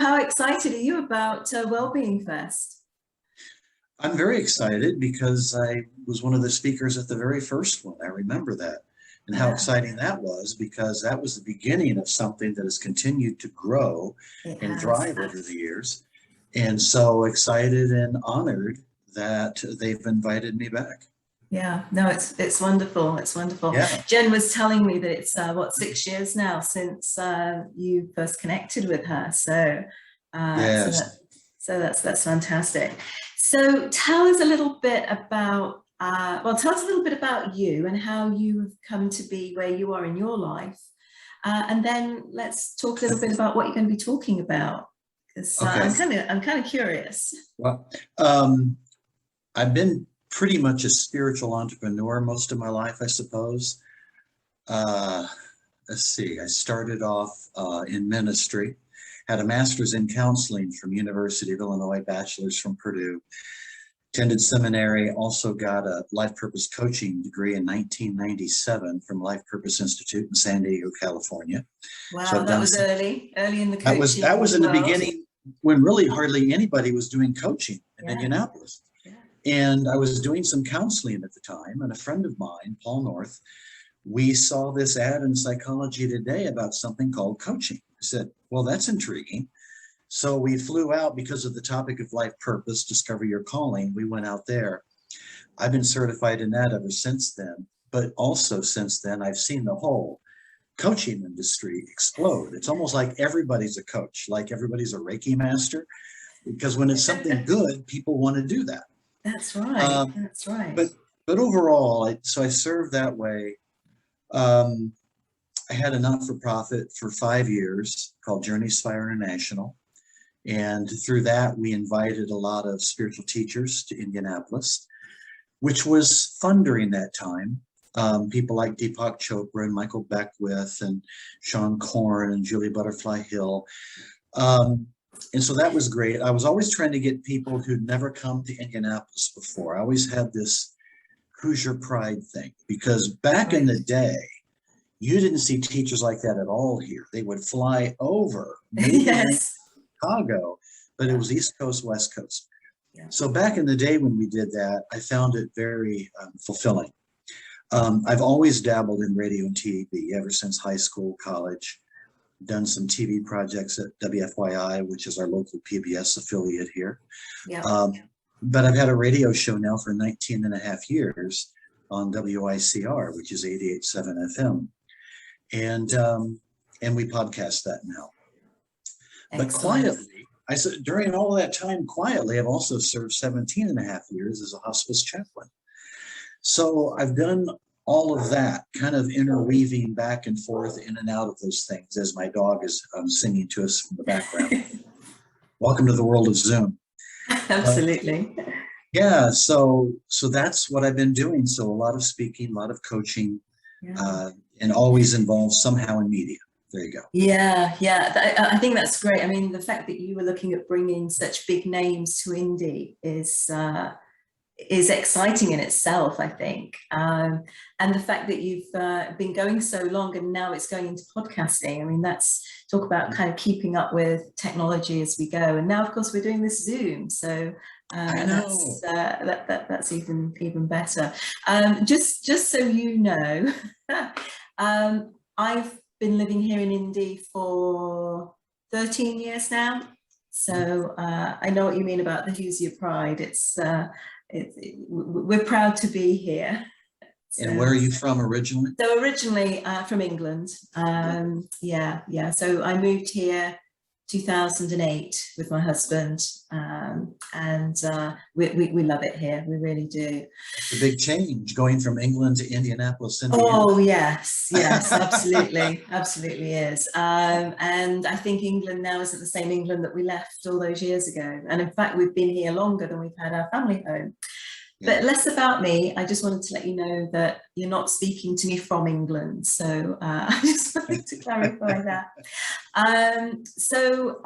how excited are you about Wellbeing Fest? I'm very excited because I was one of the speakers at the very first one. I remember that, and how exciting that was, because that was the beginning of something that has continued to grow and thrive over the years. And so excited and honored that they've invited me back. Yeah, no, it's wonderful. It's wonderful. Yeah. Jen was telling me that it's 6 years now since you first connected with her. So, Yes. so that's fantastic. So tell us a little bit about tell us a little bit about you and how you have come to be where you are in your life, and then let's talk a little bit about what you're going to be talking about, because I'm kind of curious. Well, I've been pretty much a spiritual entrepreneur most of my life, I suppose. Let's see, I started off in ministry, had a master's in counseling from University of Illinois, bachelor's from Purdue, attended seminary, also got a life purpose coaching degree in 1997 from Life Purpose Institute in San Diego, California. Wow, so that was early in the coaching. That was in the beginning, when really hardly anybody was doing coaching in Indianapolis. And I was doing some counseling at the time, and a friend of mine, Paul North, we saw this ad in Psychology Today about something called coaching. I said, well, that's intriguing. So we flew out because of the topic of life purpose, discover your calling. We went out there. I've been certified in that ever since then. But also since then, I've seen the whole coaching industry explode. It's almost like everybody's a coach, like everybody's a Reiki master, because when it's something good, people want to do that. That's right. That's right. But overall, I served that way. I had a not-for-profit for 5 years called Journey Spire International. And through that, we invited a lot of spiritual teachers to Indianapolis, which was fun during that time. People like Deepak Chopra and Michael Beckwith and Sean Corn and Julie Butterfly Hill. And so that was great. I was always trying to get people who'd never come to Indianapolis before. I always had this Hoosier pride thing, because back in the day, you didn't see teachers like that at all here. They would fly over, maybe Chicago, but it was East Coast, West Coast. Yeah. So back in the day when we did that, I found it very fulfilling. I've always dabbled in radio and TV ever since high school, college. Done some TV projects at WFYI, which is our local PBS affiliate here. Yeah. But I've had a radio show now for 19 and a half years on WICR, which is 88.7 FM. And we podcast that now. Excellent. But quietly, I said, during all that time, quietly, I've also served 17 and a half years as a hospice chaplain. So I've done all of that, kind of interweaving back and forth in and out of those things, as my dog is singing to us from the background. Welcome to the world of Zoom. Absolutely. Yeah, so that's what I've been doing. So a lot of speaking, a lot of coaching, and always involved somehow in media. There you go. Yeah, I think that's great. I mean, the fact that you were looking at bringing such big names to Indy is exciting in itself, I think. And the fact that you've been going so long and now it's going into podcasting, I mean, that's talk about kind of keeping up with technology as we go. And now, of course, we're doing this Zoom. So that's even better. Just so you know, I've been living here in Indy for 13 years now. So I know what you mean about the Hoosier pride. We're proud to be here. So, and where are you from originally? So originally from England. Yeah. So I moved here 2008 with my husband, and we love it here. We really do. It's a big change going from England to Indianapolis, Indiana. Oh yes, absolutely is. And I think England now isn't the same England that we left all those years ago. And in fact, we've been here longer than we've had our family home. But less about me. I just wanted to let you know that you're not speaking to me from England. So I just wanted to clarify that. So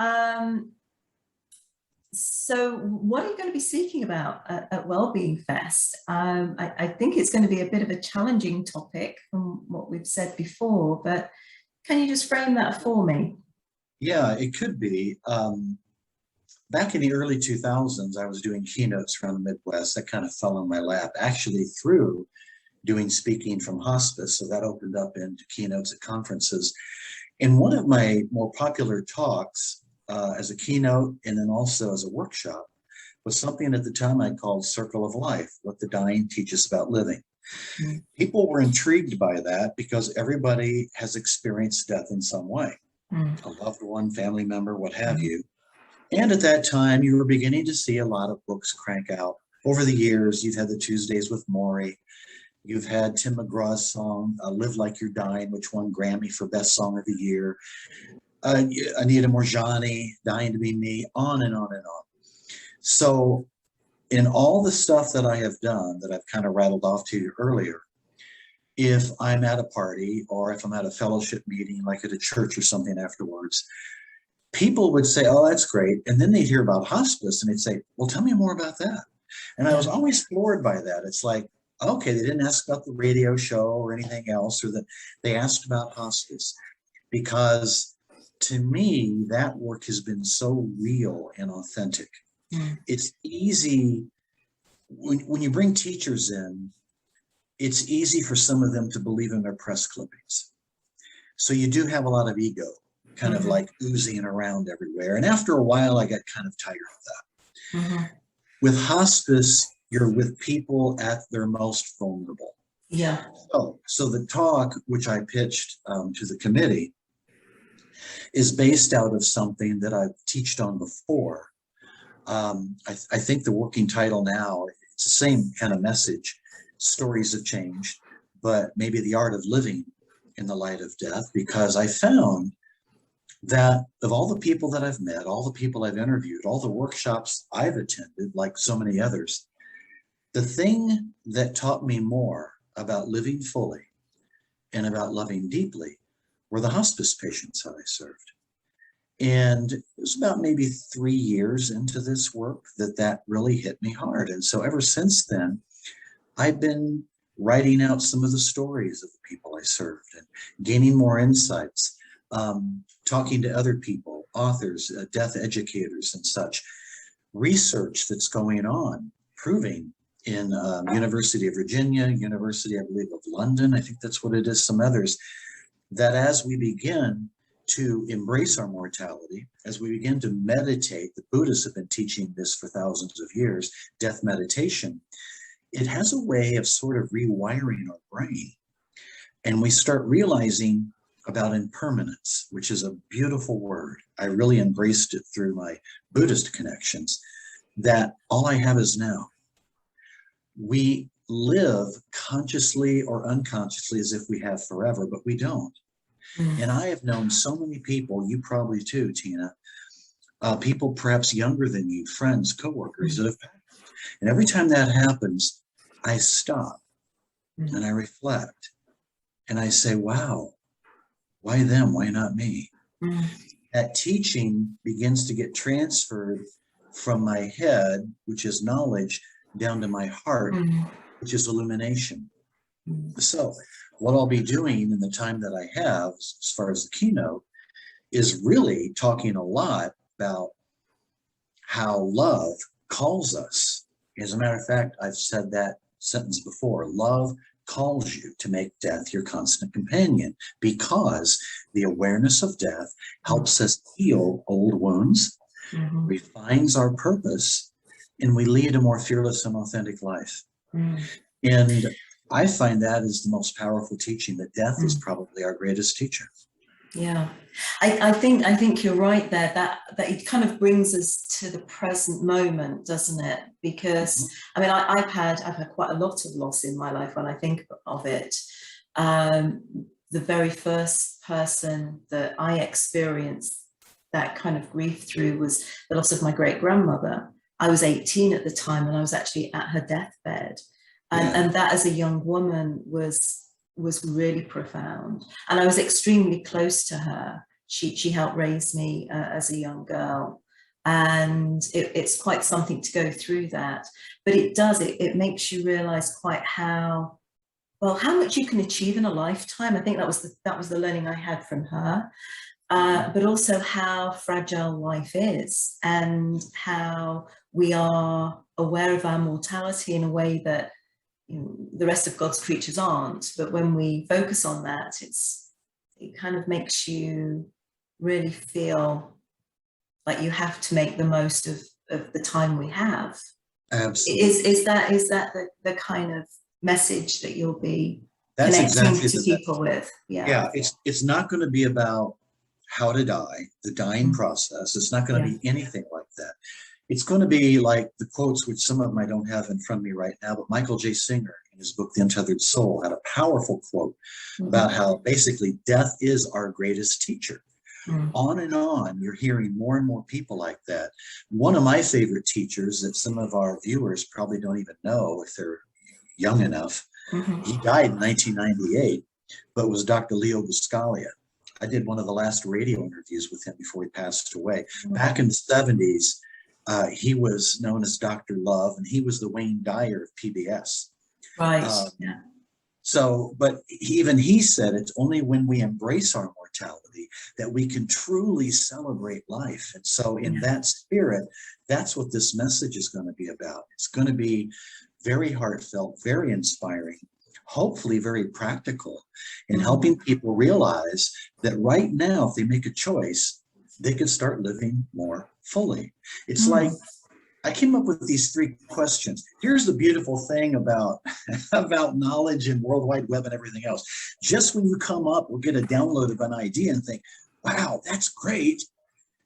what are you going to be speaking about at Wellbeing Fest? I think it's going to be a bit of a challenging topic from what we've said before, but can you just frame that for me? Yeah, it could be. Back in the early 2000s, I was doing keynotes around the Midwest. That kind of fell in my lap, actually through doing speaking from hospice. So that opened up into keynotes at conferences. And one of my more popular talks as a keynote and then also as a workshop was something at the time I called Circle of Life, What the Dying Teach Us About Living. Mm. People were intrigued by that because everybody has experienced death in some way, a loved one, family member, what have you. And at that time, you were beginning to see a lot of books crank out. Over the years, you've had the Tuesdays with Maury. You've had Tim McGraw's song, Live Like You're Dying, which won Grammy for Best Song of the Year. Anita Morjani, Dying to Be Me, on and on and on. So in all the stuff that I have done that I've kind of rattled off to you earlier, if I'm at a party or if I'm at a fellowship meeting, like at a church or something afterwards, people would say, oh, that's great. And then they'd hear about hospice and they'd say, well, tell me more about that. And I was always floored by that. It's like, okay, they didn't ask about the radio show or anything else, or that they asked about hospice, because to me, that work has been so real and authentic. It's easy when you bring teachers in, it's easy for some of them to believe in their press clippings. So you do have a lot of ego kind of like oozing around everywhere. And after a while, I got kind of tired of that. With hospice, you're with people at their most vulnerable. Yeah. So the talk, which I pitched to the committee, is based out of something that I've teached on before. I think the working title now, it's the same kind of message. Stories have changed, but maybe the art of living in the light of death, because I found that of all the people that I've met, all the people I've interviewed, all the workshops I've attended, like so many others, the thing that taught me more about living fully and about loving deeply were the hospice patients that I served. And it was about maybe 3 years into this work that really hit me hard. And so ever since then, I've been writing out some of the stories of the people I served and gaining more insights, talking to other people, authors, death educators and such. Research that's going on, proving in University of Virginia, University, I believe, of London, I think that's what it is, some others, that as we begin to embrace our mortality, as we begin to meditate, the Buddhists have been teaching this for thousands of years, death meditation, it has a way of sort of rewiring our brain. And we start realizing about impermanence, which is a beautiful word. I really embraced it through my Buddhist connections, that all I have is now. We live consciously or unconsciously as if we have forever, but we don't. And I have known so many people, you probably too, Tina, people perhaps younger than you, friends, coworkers that have passed. And every time that happens, I stop and I reflect and I say, wow, why them? Why not me? That teaching begins to get transferred from my head, which is knowledge, down to my heart, which is illumination. So what I'll be doing in the time that I have, as far as the keynote, is really talking a lot about how love calls us. As a matter of fact, I've said that sentence before. Love calls you to make death your constant companion, because the awareness of death helps us heal old wounds, refines our purpose, and we lead a more fearless and authentic life. And I find that is the most powerful teaching, that death is probably our greatest teacher. Yeah, I think you're right there, that it kind of brings us to the present moment, doesn't it? Because I mean, I've had quite a lot of loss in my life when I think of it. The very first person that I experienced that kind of grief through was the loss of my great grandmother. I was 18 at the time, and I was actually at her deathbed. And that as a young woman was really profound. And I was extremely close to her. She helped raise me as a young girl. And it's quite something to go through that. But it makes you realize quite how much you can achieve in a lifetime. I think that was the learning I had from her. but also how fragile life is and how we are aware of our mortality in a way that the rest of God's creatures aren't. But when we focus on that, it kind of makes you really feel like you have to make the most of the time we have. Absolutely. Is that the kind of message that you'll be That's connecting exactly to people with? Yeah, it's not going to be about how to die, the dying process. It's not going to be anything like that. It's going to be like the quotes, which some of them I don't have in front of me right now, but Michael J. Singer in his book, The Untethered Soul, had a powerful quote about how basically death is our greatest teacher. On and on, you're hearing more and more people like that. One of my favorite teachers that some of our viewers probably don't even know if they're young enough, he died in 1998, but was Dr. Leo Buscalia. I did one of the last radio interviews with him before he passed away. Back in the 70s, he was known as Dr. Love, and he was the Wayne Dyer of PBS. Right. So, but even he said it's only when we embrace our mortality that we can truly celebrate life. And so in that spirit, that's what this message is going to be about. It's going to be very heartfelt, very inspiring, hopefully very practical, in helping people realize that right now, if they make a choice, they can start living more fully. It's like, I came up with these 3 questions. Here's the beautiful thing about knowledge and World Wide Web and everything else. Just when you come up or get a download of an idea and think, wow, that's great,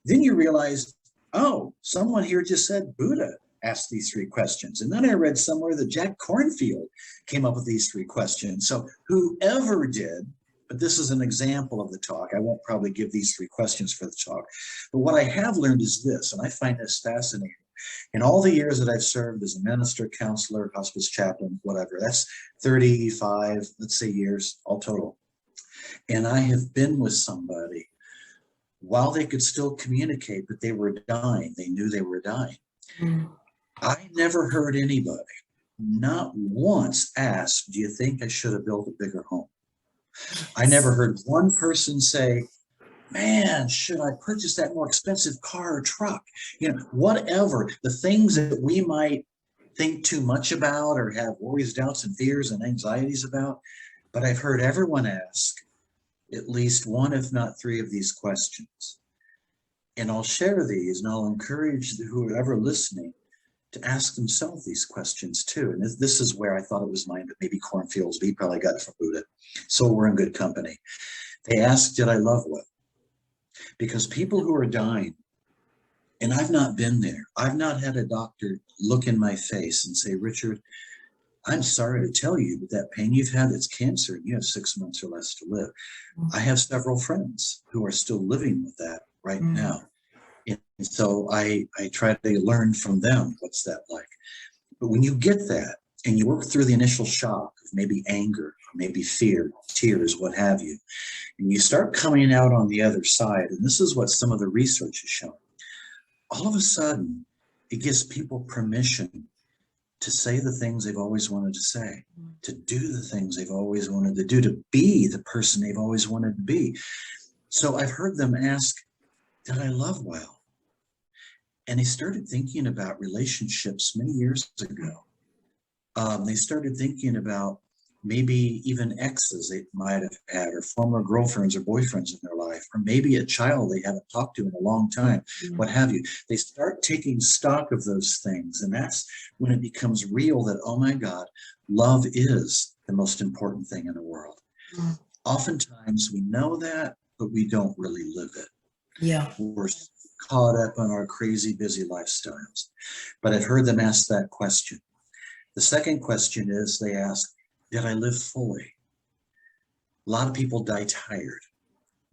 then you realize, oh, someone here just said Buddha asked these 3 questions. And then I read somewhere that Jack Kornfield came up with these 3 questions. So whoever did, but this is an example of the talk. I won't probably give these 3 questions for the talk. But what I have learned is this, and I find this fascinating. In all the years that I've served as a minister, counselor, hospice chaplain, whatever, that's 35, let's say, years all total. And I have been with somebody while they could still communicate, but they were dying. They knew they were dying. I never heard anybody, not once, ask, do you think I should have built a bigger home? I never heard one person say, man, should I purchase that more expensive car or truck? Whatever, the things that we might think too much about or have worries, doubts, and fears and anxieties about. But I've heard everyone ask at least 1, if not 3 of these questions. And I'll share these and I'll encourage whoever listening to ask themselves these questions too. And this is where I thought it was mine, but maybe Cornfield's, but he probably got it from Buddha. So we're in good company. They asked, did I love well? Because people who are dying, and I've not been there, I've not had a doctor look in my face and say, Richard, I'm sorry to tell you, but that pain you've had, it's cancer, and you have 6 months or less to live. I have several friends who are still living with that right now. And so I try to learn from them, what's that like? But when you get that, and you work through the initial shock of maybe anger, maybe fear, tears, what have you, and you start coming out on the other side, and this is what some of the research has shown, all of a sudden, it gives people permission to say the things they've always wanted to say, to do the things they've always wanted to do, to be the person they've always wanted to be. So I've heard them ask, did I love well? And they started thinking about relationships many years ago. They started thinking about maybe even exes they might have had, or former girlfriends or boyfriends in their life, or maybe a child they haven't talked to in a long time, what have you. They start taking stock of those things. And that's when it becomes real that, oh my God, love is the most important thing in the world. Oftentimes we know that, but we don't really live it. We're caught up in our crazy, busy lifestyles. But I've heard them ask that question. The second question is they ask, did I live fully? A lot of people die tired,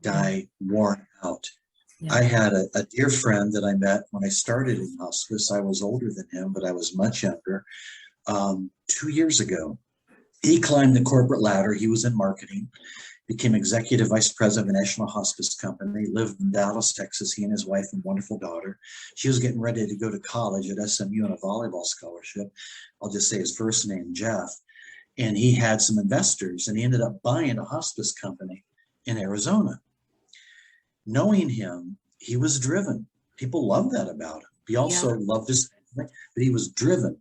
die worn out. I had a dear friend that I met when I started in hospice. I was older than him, but I was much younger. 2 years ago, he climbed the corporate ladder. He was in marketing, became executive vice president of a national hospice company, lived in Dallas, Texas, he and his wife and wonderful daughter. She was getting ready to go to college at SMU on a volleyball scholarship. I'll just say his first name, Jeff. And he had some investors, and he ended up buying a hospice company in Arizona. knowing him, he was driven. People loved that about him. He also loved his family, but he was driven.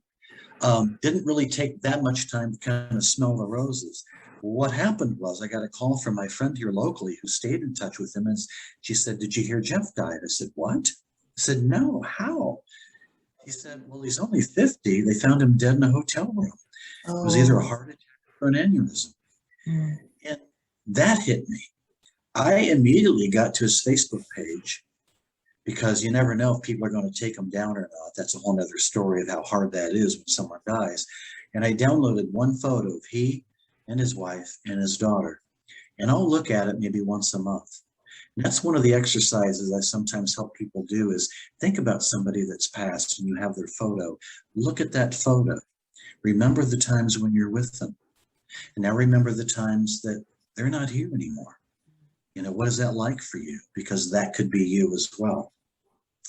Didn't really take that much time to kind of smell the roses. What happened was I got a call from my friend here locally who stayed in touch with him, and she said, "Did you hear Jeff died?" I said, "What?" I said, "No, how?" He said, "Well, he's only 50. They found him dead in a hotel room. It was either a heart attack or an aneurysm." And that hit me. I immediately got to his Facebook page, because you never know if people are going to take him down or not. That's a whole nother story of how hard that is when someone dies. And I downloaded one photo of he and his wife and his daughter. And I'll look at it maybe once a month. And that's one of the exercises I sometimes help people do, is think about somebody that's passed and you have their photo. Look at that photo. Remember the times when you're with them. And now remember the times that they're not here anymore. You know, what is that like for you? Because that could be you as well.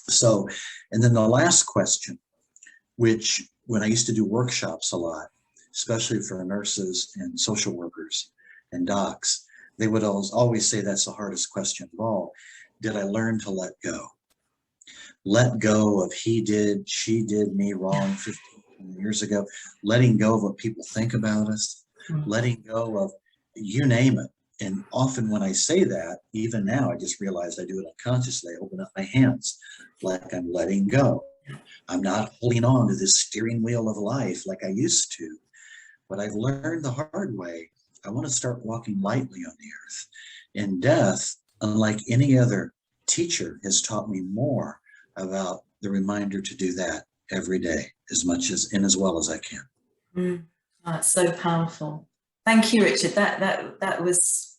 So, and then the last question, which when I used to do workshops a lot, especially for nurses and social workers and docs, they would always say that's the hardest question of all. Did I learn to let go? Let go of he did, she did me wrong 15 years ago. Letting go of what people think about us. Letting go of, you name it. And often when I say that, even now, I just realized I do it unconsciously. I open up my hands like I'm letting go. I'm not holding on to this steering wheel of life like I used to. But I've learned the hard way. I want to start walking lightly on the earth. And death, unlike any other teacher, has taught me more about the reminder to do that every day, as much as and as well as I can. That's so powerful. Thank you, Richard. That was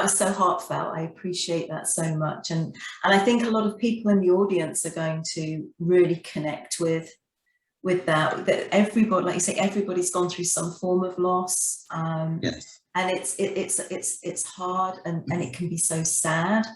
so heartfelt. I appreciate that so much. And I think a lot of people in the audience are going to really connect with that everybody, like you say, everybody's gone through some form of loss. Yes. And it's hard and it can be so sad.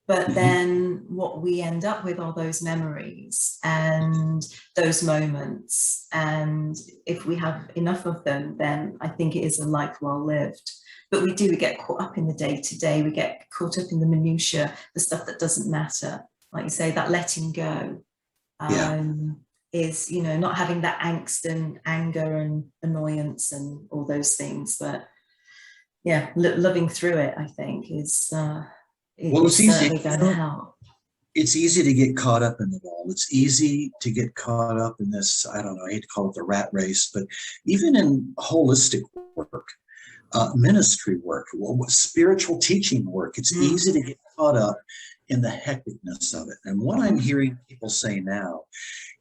But then what we end up with are those memories and those moments. And if we have enough of them, then I think it is a life well lived. But we get caught up in the day-to-day. We get caught up in the minutiae, the stuff that doesn't matter. Like you say, that letting go is, you know, not having that angst and anger and annoyance and all those things. But yeah, living through it, I think, is well, it's easy. Going to help. It's easy to get caught up in it all. It's easy to get caught up in this, I don't know, I hate to call it the rat race, but even in holistic work, ministry work, spiritual teaching work, it's easy to get caught up in the hecticness of it. And what I'm hearing people say now,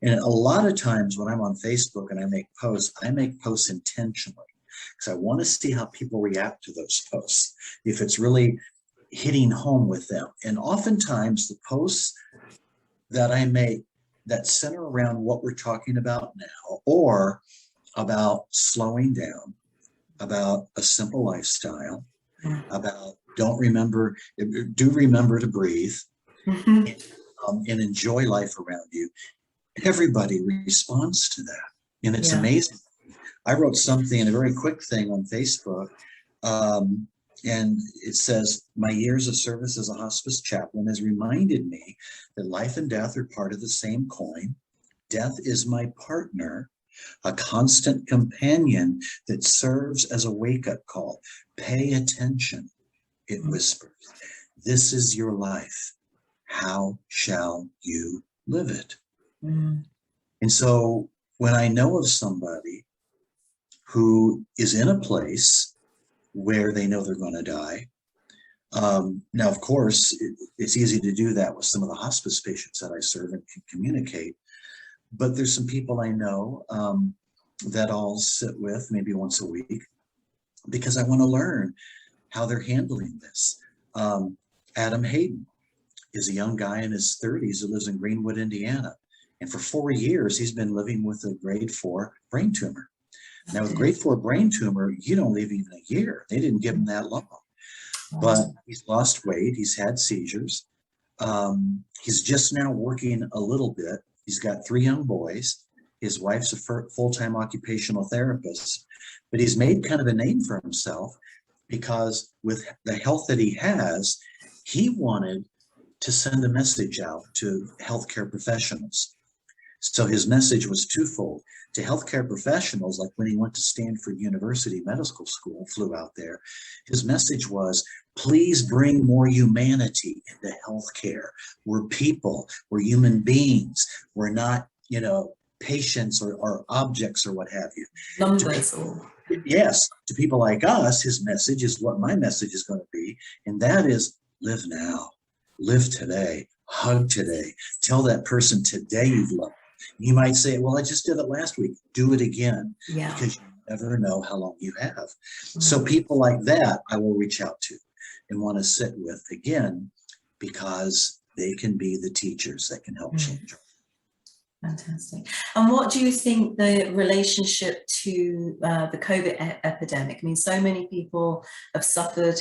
and a lot of times when I'm on Facebook and I make posts intentionally, because I want to see how people react to those posts, if it's really hitting home with them. And oftentimes the posts that I make that center around what we're talking about now, or about slowing down, about a simple lifestyle, about do remember to breathe, and enjoy life around you. Everybody responds to that. And it's amazing. I wrote something, a very quick thing on Facebook, and it says, my years of service as a hospice chaplain has reminded me that life and death are part of the same coin. Death is my partner, a constant companion that serves as a wake-up call. Pay attention, it whispers. This is your life. How shall you live it? And so when I know of somebody who is in a place where they know they're going to die, now, of course, it's easy to do that with some of the hospice patients that I serve and can communicate. But there's some people I know that I'll sit with maybe once a week because I want to learn how they're handling this. Adam Hayden is a young guy in his 30s who lives in Greenwood, Indiana. And for 4 years, he's been living with a grade 4 brain tumor. Now, with grade 4 brain tumor, you don't live even a year. They didn't give him that long. But he's lost weight. He's had seizures. He's just now working a little bit. He's got 3 young boys. His wife's a full-time occupational therapist. But he's made kind of a name for himself because with the health that he has, he wanted to send a message out to healthcare professionals. So his message was twofold. To healthcare professionals, like when he went to Stanford University Medical School, flew out there, his message was, please bring more humanity into healthcare. We're people, we're human beings. We're not, patients or objects or what have you. Numbers. Yes, to people like us, his message is what my message is going to be, and that is live now, live today, hug today, tell that person today you've loved. You might say, well, I just did it last week. Do it again, because you never know how long you have. Mm-hmm. So people like that, I will reach out to and want to sit with again, because they can be the teachers that can help change. Fantastic. And what do you think the relationship to the COVID epidemic? I mean, so many people have suffered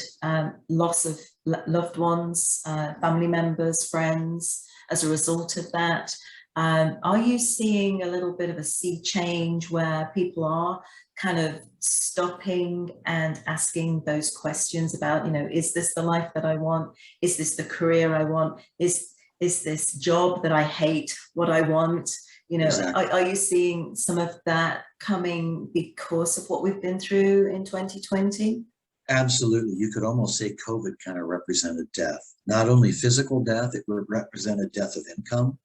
loss of loved ones, family members, friends as a result of that. Are you seeing a little bit of a sea change where people are kind of stopping and asking those questions about, is this the life that I want? Is this the career I want? Is this job that I hate what I want? Exactly. Are you seeing some of that coming because of what we've been through in 2020? Absolutely. You could almost say COVID kind of represented death. Not only physical death, it represented death of income,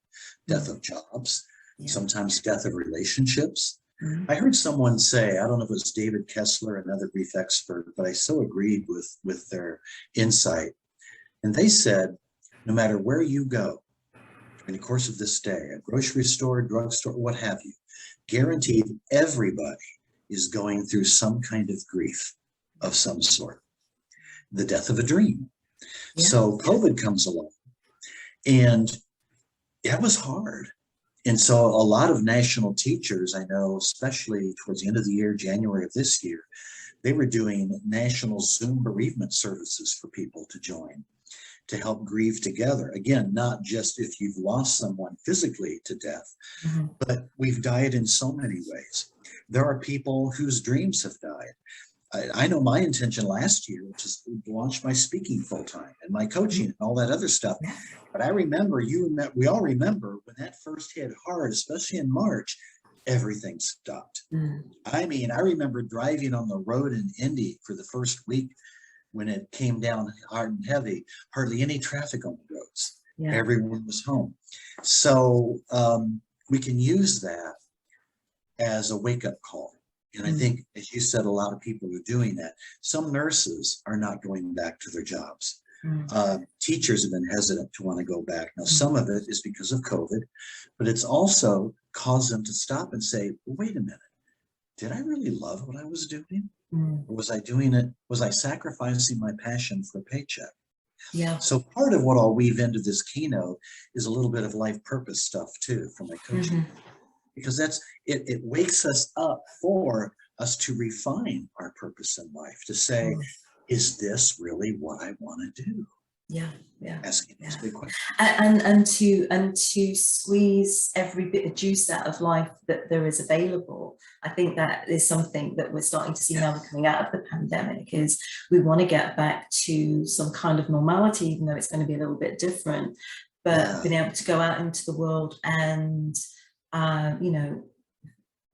death of jobs, sometimes death of relationships. Mm-hmm. I heard someone say, I don't know if it was David Kessler, another grief expert, but I so agreed with their insight. And they said, no matter where you go in the course of this day, a grocery store, drugstore, what have you, guaranteed everybody is going through some kind of grief of some sort. The death of a dream. Yeah. So COVID comes along, and it was hard. And so a lot of national teachers, I know, especially towards the end of the year, January of this year, they were doing national Zoom bereavement services for people to join, to help grieve together. Again, not just if you've lost someone physically to death, but we've died in so many ways. There are people whose dreams have died. I know my intention last year was to launch my speaking full-time and my coaching and all that other stuff. But I remember, we all remember when that first hit hard, especially in March, everything stopped. I mean, I remember driving on the road in Indy for the first week when it came down hard and heavy, hardly any traffic on the roads. Everyone was home. So we can use that as a wake-up call. And I think, as you said, a lot of people are doing that. Some nurses are not going back to their jobs. Teachers have been hesitant to want to go back. Now, some of it is because of COVID, but it's also caused them to stop and say, well, wait a minute, did I really love what I was doing? Or was I doing it, was I sacrificing my passion for a paycheck? Yeah. So part of what I'll weave into this keynote is a little bit of life purpose stuff too, from my coaching. Because it wakes us up for us to refine our purpose in life, to say, is this really what I want to do? Asking those big questions. And to squeeze every bit of juice out of life that there is available. I think that is something that we're starting to see now coming out of the pandemic, is we want to get back to some kind of normality, even though it's going to be a little bit different, but being able to go out into the world and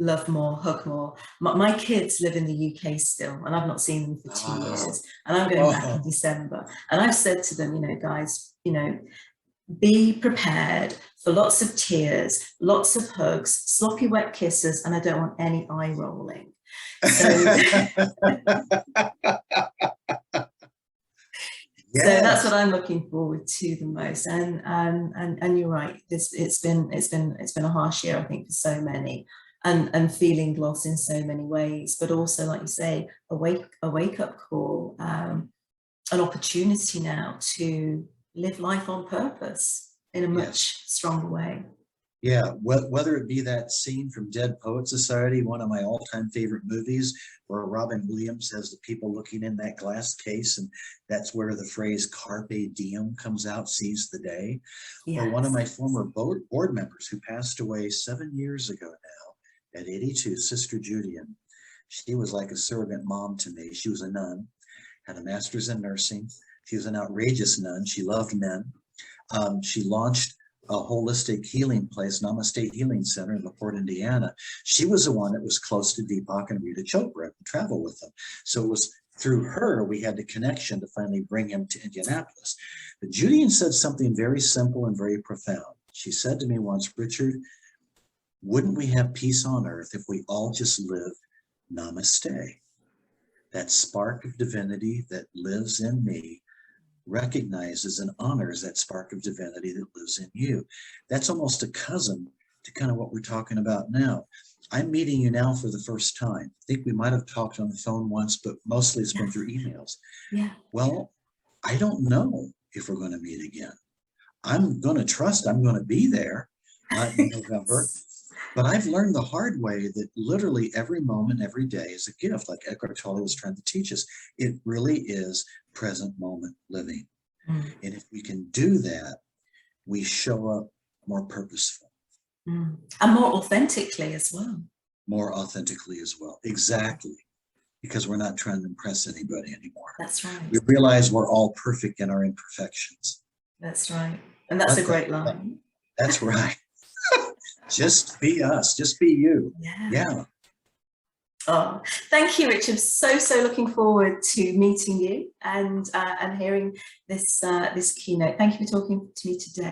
love more, hug more. My kids live in the UK still, and I've not seen them for 2 years, and I'm going back in December. And I've said to them, guys, be prepared for lots of tears, lots of hugs, sloppy wet kisses, and I don't want any eye rolling. So, so that's what I'm looking forward to the most. And you're right. It's been a harsh year, I think, for so many, and feeling lost in so many ways. But also, like you say, a wake up call, an opportunity now to live life on purpose in a much stronger way. Yeah, whether it be that scene from Dead Poet Society, one of my all-time favorite movies, where Robin Williams has the people looking in that glass case, and that's where the phrase carpe diem comes out, seize the day. Or one of my former board members who passed away 7 years ago now, at 82, Sister Judian. She was like a surrogate mom to me. She was a nun, had a master's in nursing. She was an outrageous nun. She loved men. She launched a holistic healing place, Namaste Healing Center in LaPorte, Indiana. She was the one that was close to Deepak and Rita Chopra and travel with them. So it was through her we had the connection to finally bring him to Indianapolis. But Judy said something very simple and very profound. She said to me once, Richard, wouldn't we have peace on earth if we all just lived Namaste? That spark of divinity that lives in me recognizes and honors that spark of divinity that lives in you. That's almost a cousin to kind of what we're talking about now. I'm meeting you now for the first time. I think we might have talked on the phone once, but mostly it's been through emails. Yeah. Well, I don't know if we're going to meet again. I'm going to trust I'm going to be there in November. But I've learned the hard way that literally every moment, every day is a gift, like Eckhart Tolle was trying to teach us. It really is present moment living. And if we can do that, we show up more purposeful. And more authentically as well. More authentically as well. Exactly. Because we're not trying to impress anybody anymore. That's right. We realize we're all perfect in our imperfections. That's right. And that's a great line. That's right. Just be us. Just be you. Yeah. Oh, thank you, Richard. So looking forward to meeting you and hearing this keynote. Thank you for talking to me today.